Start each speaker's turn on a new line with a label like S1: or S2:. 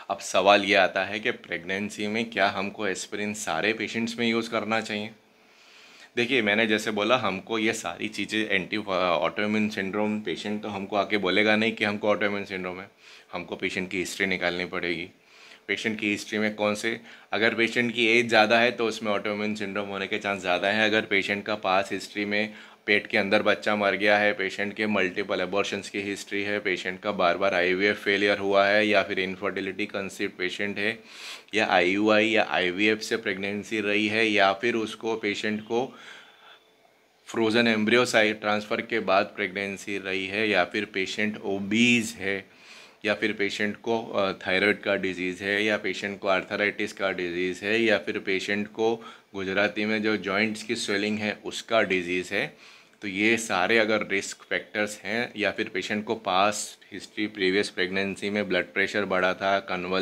S1: अब सवाल ये आता है कि प्रेगनेंसी में क्या हमको एस्पिरिन सारे पेशेंट्स में यूज़ करना चाहिए। देखिए, मैंने जैसे बोला, हमको ये सारी चीज़ें एंटी ऑटोइम्यून सिंड्रोम पेशेंट तो हमको आके बोलेगा नहीं कि हमको ऑटोइम्यून सिंड्रोम है। हमको पेशेंट की हिस्ट्री निकालनी पड़ेगी। पेशेंट की हिस्ट्री में कौन से, अगर पेशेंट की एज ज़्यादा है तो उसमें ऑटोइम्यून सिंड्रोम होने के चांस ज़्यादा है। अगर पेशेंट का पास हिस्ट्री में पेट के अंदर बच्चा मर गया है, पेशेंट के मल्टीपल एबॉर्शंस की हिस्ट्री है, पेशेंट का बार बार आईवीएफ फेलियर हुआ है, या फिर इनफर्टिलिटी कंसीव पेशेंट है, या आईयूआई या आईवीएफ से प्रेगनेंसी रही है, या फिर उसको पेशेंट को फ्रोज़न एम्ब्रियो साइट ट्रांसफ़र के बाद प्रेगनेंसी रही है, या फिर पेशेंट ओबीज है, या फिर पेशेंट को थायराइड का डिजीज़ है, या पेशेंट को आर्थराइटिस का डिजीज़ है, या फिर पेशेंट को गुजराती में जो जॉइंट्स की स्वेलिंग है उसका डिजीज़ है। तो ये सारे अगर रिस्क फैक्टर्स हैं, या फिर पेशेंट को पास हिस्ट्री प्रीवियस प्रेगनेंसी में ब्लड प्रेशर बढ़ा था, कन्वल